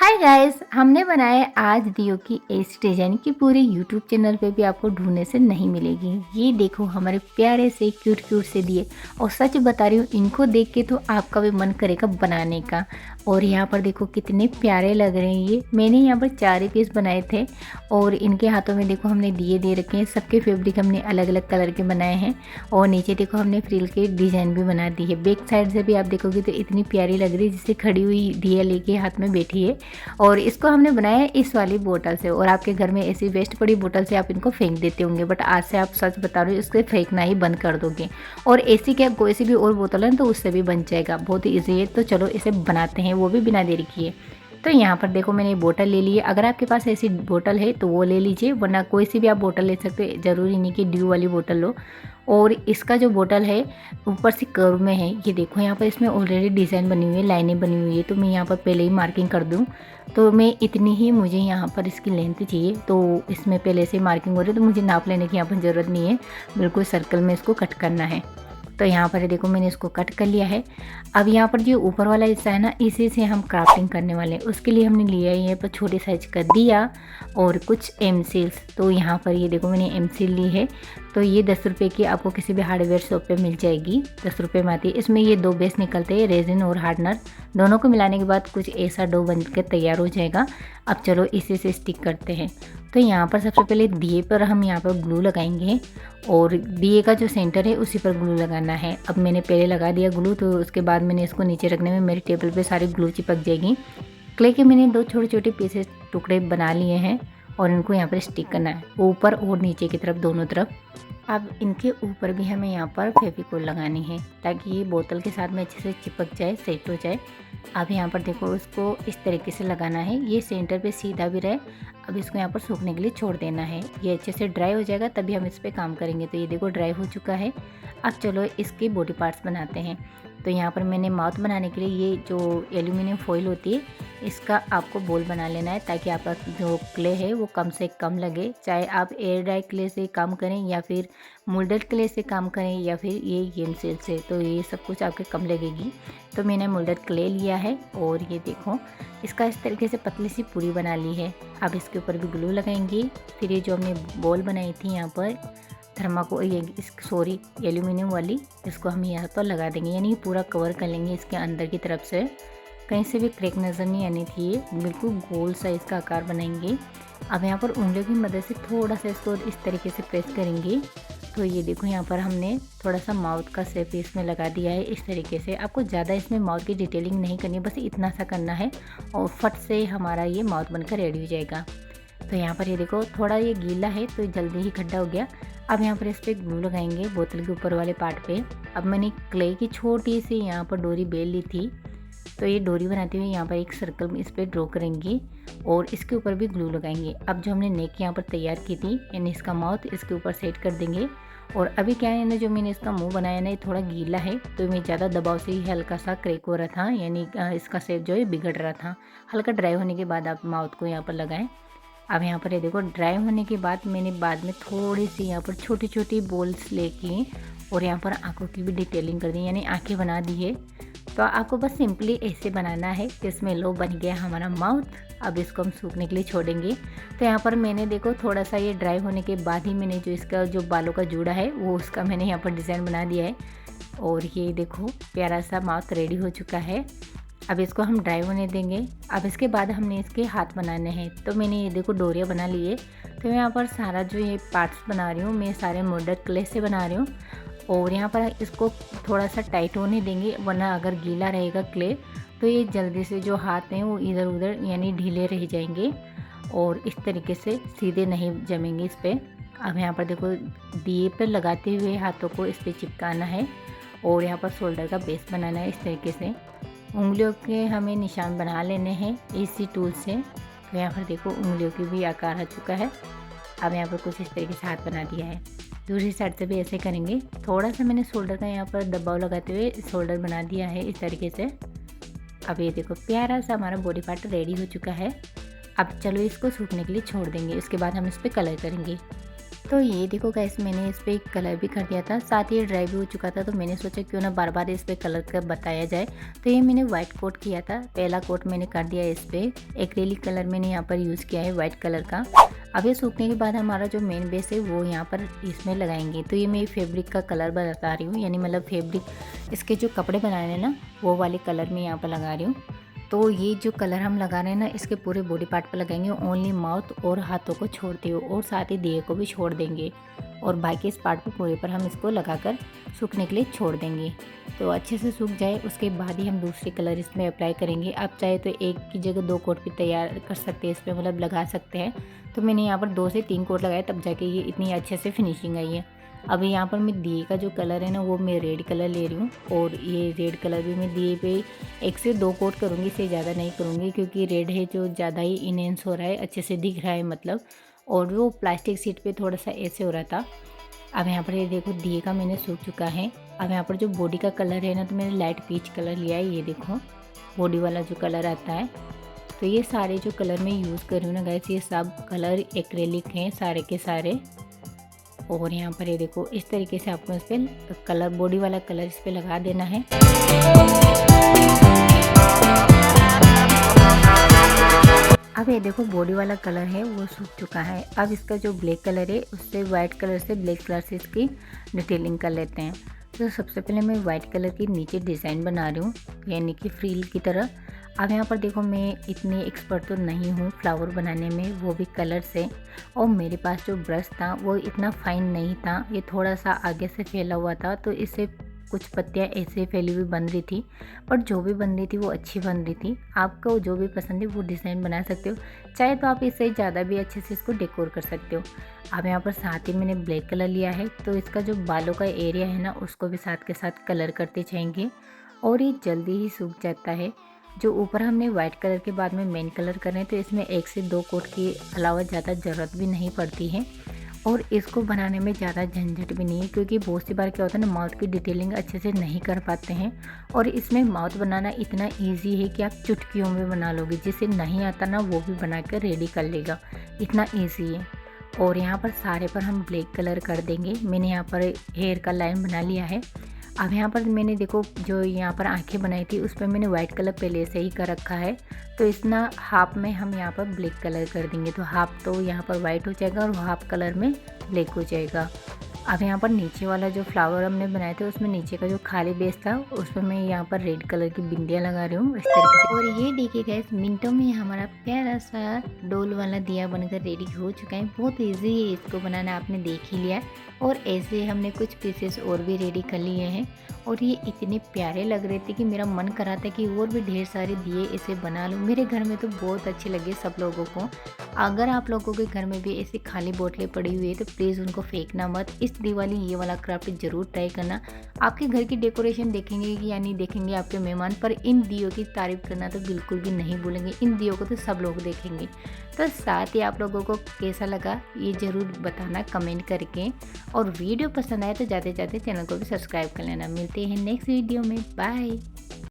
Hi guys, हमने बनाया आज दियो की ऐसी डिजाइन की पूरे यूट्यूब चैनल पे भी आपको ढूंढने से नहीं मिलेगी। ये देखो हमारे प्यारे से क्यूट क्यूट से दिए, और सच बता रही हूँ इनको देख के तो आपका भी मन करेगा बनाने का। और यहाँ पर देखो कितने प्यारे लग रहे हैं। ये मैंने यहाँ पर 4 ही पीस बनाए थे और इनके हाथों में देखो हमने दिए दे रखे हैं। सबके फैब्रिक हमने अलग अलग कलर के बनाए हैं और नीचे देखो हमने फ्रिल के डिज़ाइन भी बना दी है। बैक साइड से भी आप देखोगे तो इतनी प्यारी लग रही है, जिससे खड़ी हुई दिया लेके हाथ में बैठी है। और इसको हमने बनाया है इस वाली बोतल से। और आपके घर में ऐसी वेस्ट पड़ी बोतल से आप इनको फेंक देते होंगे, बट आज से आप सच बता रहे हो इसको फेंकना ही बंद कर दोगे। और ऐसी क्या कोई सी भी और बोतल है तो उससे भी बन जाएगा, बहुत ही ईजी है। तो चलो इसे बनाते हैं, वो भी बिना देरी किए। तो यहाँ पर देखो मैंने बोतल ले ली है। अगर आपके पास ऐसी बोतल है तो वो ले लीजिए, वरना कोई सी भी आप बोतल ले सकते हो, ज़रूरी नहीं कि ड्यू वाली बोतल लो। और इसका जो बोतल है ऊपर से कर्व में है। ये देखो यहाँ पर इसमें ऑलरेडी डिज़ाइन बनी हुई है, लाइनें बनी हुई है। तो मैं यहाँ पर पहले ही मार्किंग कर दूँ। तो मैं इतनी ही मुझे यहाँ पर इसकी लेंथ चाहिए, तो इसमें पहले से मार्किंग हो रही है, तो मुझे नाप लेने की यहाँ पर ज़रूरत नहीं है। बिल्कुल सर्कल में इसको कट करना है। तो यहाँ पर देखो मैंने इसको कट कर लिया है। अब यहाँ पर जो ऊपर वाला हिस्सा है ना, इसी से हम क्राफ्टिंग करने वाले हैं। उसके लिए हमने लिया है यहाँ पर छोटे साइज का दिया और कुछ एमसील्स। तो यहाँ पर ये देखो मैंने एमसील ली है। तो ये 10 रुपये की आपको किसी भी हार्डवेयर शॉप पे मिल जाएगी, 10 रुपये में आती है। इसमें ये 2 बेस निकलते हैं, रेजिन और हार्डनर। दोनों को मिलाने के बाद कुछ ऐसा डो बन के तैयार हो जाएगा। अब चलो इसी से स्टिक करते हैं। तो यहाँ पर सबसे पहले दिए पर हम यहाँ पर ग्लू लगाएंगे, और दिए का जो सेंटर है उसी पर ग्लू लगाना है। अब मैंने पहले लगा दिया ग्लू, तो उसके बाद मैंने इसको नीचे रखने में मेरी टेबल पे सारी ग्लू चिपक जाएगी। क्ले के मैंने 2 छोटे छोटे पीसेस टुकड़े बना लिए हैं और इनको यहाँ पर स्टिक करना है, ऊपर और नीचे की तरफ, दोनों तरफ। अब इनके ऊपर भी हमें यहाँ पर फेविकोल लगानी है, ताकि ये बोतल के साथ में अच्छे से चिपक जाए, सेट हो जाए। अब यहाँ पर देखो इसको इस तरीके से लगाना है, ये सेंटर पे सीधा भी रहे। अब इसको यहाँ पर सूखने के लिए छोड़ देना है। ये अच्छे से ड्राई हो जाएगा तभी हम इस पर काम करेंगे। तो ये देखो ड्राई हो चुका है। अब चलो इसके बॉडी पार्ट्स बनाते हैं। तो यहाँ पर मैंने माउथ बनाने के लिए ये जो एल्यूमिनियम फॉइल होती है, इसका आपको बोल बना लेना है, ताकि आपका जो क्ले है वो कम से कम लगे। चाहे आप एयर ड्राई क्ले से काम करें या फिर मोल्डेड क्ले से काम करें या फिर ये येमसेल से, तो ये सब कुछ आपके कम लगेगी। तो मैंने मोल्डेड क्ले लिया है और ये देखो इसका इस तरीके से पतली सी पूरी बना ली है। अब इसके ऊपर भी ग्लू लगाएंगे। फिर ये जो हमने बॉल बनाई थी यहाँ पर एल्यूमिनियम वाली, इसको हम यहाँ पर लगा देंगे, यानी पूरा कवर कर लेंगे इसके अंदर की तरफ से। कहीं से भी क्रैक नज़र नहीं आनी चाहिए, बिल्कुल गोल सा इसका आकार बनाएंगे। अब यहाँ पर उंगलियों की मदद से थोड़ा सा इसको इस तरीके से प्रेस करेंगे। तो ये देखो यहाँ पर हमने थोड़ा सा माउथ का शेप इसमें लगा दिया है इस तरीके से। आपको ज़्यादा इसमें माउथ की डिटेलिंग नहीं करनी, बस इतना सा करना है और फट से हमारा ये माउथ बनकर रेडी हो जाएगा। तो यहाँ पर ये देखो थोड़ा ये गीला है तो जल्दी ही खड्डा हो गया। अब यहाँ पर इस पर ग्लू लगाएंगे बोतल के ऊपर वाले पार्ट पे। अब मैंने क्ले की छोटी सी यहाँ पर डोरी बेल ली थी, तो ये डोरी बनाते हुए यहाँ पर एक सर्कल में इस पर ड्रॉ करेंगे और इसके ऊपर भी ग्लू लगाएंगे। अब जो हमने नेक यहाँ पर तैयार की थी, यानी इसका माउथ इसके ऊपर सेट कर देंगे। और अभी क्या है ना, जो मैंने इसका मुंह बनाया ना, ये थोड़ा गीला है, तो मैं ज़्यादा दबाव से ही हल्का सा क्रैक हो रहा था, यानी इसका शेप जो है बिगड़ रहा था। हल्का ड्राई होने के बाद आप माउथ को यहाँ पर लगाएं। अब यहाँ पर ये देखो ड्राई होने के बाद मैंने बाद में थोड़ी सी यहाँ पर छोटी छोटी बॉल्स लेके और यहाँ पर आँखों की भी डिटेलिंग कर दी, यानी आँखें बना दी है। तो आपको बस सिंपली ऐसे बनाना है। इसमें लो बन गया हमारा माउथ। अब इसको हम सूखने के लिए छोड़ेंगे। तो यहाँ पर मैंने देखो थोड़ा सा ये ड्राई होने के बाद ही मैंने जो इसका जो बालों का जूड़ा है वो उसका मैंने यहाँ पर डिज़ाइन बना दिया है। और ये देखो प्यारा सा माउथ रेडी हो चुका है। अब इसको हम ड्राई होने देंगे। अब इसके बाद हमने इसके हाथ बनाने हैं। तो मैंने ये देखो डोरियाँ बना ली है। तो मैं यहाँ पर सारा जो ये पार्ट्स बना रही हूँ, मैं सारे मोल्डेड क्ले से बना रही हूँ। और यहाँ पर इसको थोड़ा सा टाइट होने देंगे, वरना अगर गीला रहेगा क्ले तो ये जल्दी से जो हाथ हैं वो इधर उधर यानी ढीले रह जाएंगे और इस तरीके से सीधे नहीं जमेंगे इस पर। अब यहाँ पर देखो दिए पर लगाते हुए हाथों को इस पर चिपकाना है और यहाँ पर शोल्डर का बेस बनाना है इस तरीके से। उंगलियों के हमें निशान बना लेने हैं इसी टूल से। तो यहाँ पर देखो उंगलियों की भी आकार आ चुका है। अब यहाँ पर कुछ इस तरीके से हाथ बना दिया है। दूसरी साइड से भी ऐसे करेंगे। थोड़ा सा मैंने शोल्डर का यहाँ पर दबाव लगाते हुए शोल्डर बना दिया है इस तरीके से। अब ये देखो प्यारा सा हमारा बॉडी पार्ट रेडी हो चुका है। अब चलो इसको सूखने के लिए छोड़ देंगे, उसके बाद हम इस पर कलर करेंगे। तो ये देखो गाइस, मैंने इस पे कलर भी कर दिया था, साथ ही ड्राई भी हो चुका था, तो मैंने सोचा क्यों ना बार बार इस पे कलर कर बताया जाए। तो ये मैंने वाइट कोट किया था, पहला कोट मैंने कर दिया इस पे। एक्रेलिक कलर मैंने यहाँ पर यूज़ किया है वाइट कलर का। अब ये सूखने के बाद हमारा जो मेन बेस है वो यहाँ पर इसमें लगाएंगे। तो ये मैं फैब्रिक का कलर बता रही हूँ, यानी मतलब फैब्रिक इसके जो कपड़े बनाए हैं ना वो वाले कलर मैं यहाँ पर लगा रही हूँ। तो ये जो कलर हम लगा रहे हैं ना इसके पूरे बॉडी पार्ट पर लगाएंगे, ओनली माउथ और हाथों को छोड़ते हुए, और साथ ही दिए को भी छोड़ देंगे, और बाकी इस पार्ट पे पूरे पर हम इसको लगाकर सूखने के लिए छोड़ देंगे। तो अच्छे से सूख जाए उसके बाद ही हम दूसरे कलर इसमें अप्लाई करेंगे। आप चाहे तो एक की जगह 2 कोट भी तैयार कर सकते हैं, इसमें मतलब लगा सकते हैं। तो मैंने यहाँ पर 2 से 3 कोट लगाए, तब जाके ये इतनी अच्छे से फिनिशिंग आई है। अब यहाँ पर मैं दिए का जो कलर है ना वो मैं रेड कलर ले रही हूँ, और ये रेड कलर भी मैं दिए पे 1 से 2 कोट करूँगी, इससे ज़्यादा नहीं करूँगी, क्योंकि रेड है जो ज़्यादा ही इनहेंस हो रहा है, अच्छे से दिख रहा है मतलब। और वो प्लास्टिक शीट पे थोड़ा सा ऐसे हो रहा था। अब यहाँ पर ये देखो दिए का मैंने सूख चुका है। अब यहाँ पर जो बॉडी का कलर है ना तो मैंने लाइट पीच कलर लिया है, ये देखो बॉडी वाला जो कलर आता है। तो ये सारे जो कलर मैं यूज़ कर रही हूँ ना गाइस, ये सब कलर एक्रेलिक हैं सारे के सारे। और यहाँ पर ये देखो इस तरीके से आपको इस पर कलर, बॉडी वाला कलर इस पर लगा देना है। अब ये देखो बॉडी वाला कलर है वो सूख चुका है। अब इसका जो ब्लैक कलर है उससे वाइट कलर से ब्लैक कलर से इसकी डिटेलिंग कर लेते हैं। तो सबसे पहले मैं वाइट कलर की नीचे डिज़ाइन बना रही हूँ, यानी कि फ्रील की तरह। अब यहाँ पर देखो मैं इतनी एक्सपर्ट तो नहीं हूँ फ्लावर बनाने में, वो भी कलर से। और मेरे पास जो ब्रश था वो इतना फाइन नहीं था, ये थोड़ा सा आगे से फैला हुआ था, तो इससे कुछ पत्तियाँ ऐसे फैली हुई बन रही थी। पर जो भी बन रही थी वो अच्छी बन रही थी। आपको जो भी पसंद है वो डिज़ाइन बना सकते हो, चाहे तो आप इससे ज़्यादा भी अच्छे से इसको डेकोर कर सकते हो। अब यहाँ पर साथ ही मैंने ब्लैक कलर लिया है, तो इसका जो बालों का एरिया है ना उसको भी साथ के साथ कलर करते जाएंगे, और ये जल्दी ही सूख जाता है। जो ऊपर हमने वाइट कलर के बाद में मेन कलर कर रहे हैं, तो इसमें 1 से 2 कोट के अलावा ज़्यादा ज़रूरत भी नहीं पड़ती है, और इसको बनाने में ज़्यादा झंझट भी नहीं है, क्योंकि बहुत सी बार क्या होता है ना माउथ की डिटेलिंग अच्छे से नहीं कर पाते हैं। और इसमें माउथ बनाना इतना इजी है कि आप चुटकियों में बना लोगे, जिसे नहीं आता ना वो भी बना कर रेडी कर लेगा, इतना ईजी है। और यहाँ पर सारे पर हम ब्लैक कलर कर देंगे। मैंने यहाँ पर हेयर का लाइन बना लिया है। अब यहाँ पर मैंने देखो जो यहाँ पर आंखें बनाई थी उस पर मैंने वाइट कलर पहले से ही कर रखा है, तो इस ना हाफ में हम यहाँ पर ब्लैक कलर कर देंगे, तो हाफ तो यहाँ पर वाइट हो जाएगा और हाफ कलर में ब्लैक हो जाएगा। अब यहाँ पर नीचे वाला जो फ्लावर हमने बनाए थे उसमें नीचे का जो खाली बेस था उसमें मैं यहाँ पर रेड कलर की बिंदियाँ लगा रही हूँ इस तरीके से। और ये देखिए गाइस, मिनटों में हमारा प्यारा सा डोल वाला दिया बनकर रेडी हो चुका है। बहुत इजी है इसको बनाना, आपने देख ही लिया। और ऐसे हमने कुछ पीसेस और भी रेडी कर लिए हैं, और ये इतने प्यारे लग रहे थे कि मेरा मन करा था कि और भी ढेर सारे दिए ऐसे बना लूँ। मेरे घर में तो बहुत अच्छे लगे सब लोगों को। अगर आप लोगों के घर में भी ऐसी खाली बोतलें पड़ी हुई है तो प्लीज़ उनको फेंकना मत। इस दिवाली ये वाला क्राफ्ट ज़रूर ट्राई करना। आपके घर की डेकोरेशन देखेंगे कि यानी देखेंगे आपके मेहमान, पर इन दियों की तारीफ़ करना तो बिल्कुल भी नहीं भूलेंगे। इन दियों को तो सब लोग देखेंगे। तो साथ ही आप लोगों को कैसा लगा ये ज़रूर बताना कमेंट करके, और वीडियो पसंद आए तो जाते जाते चैनल को भी सब्सक्राइब कर लेना। मिलते हैं नेक्स्ट वीडियो में, बाय।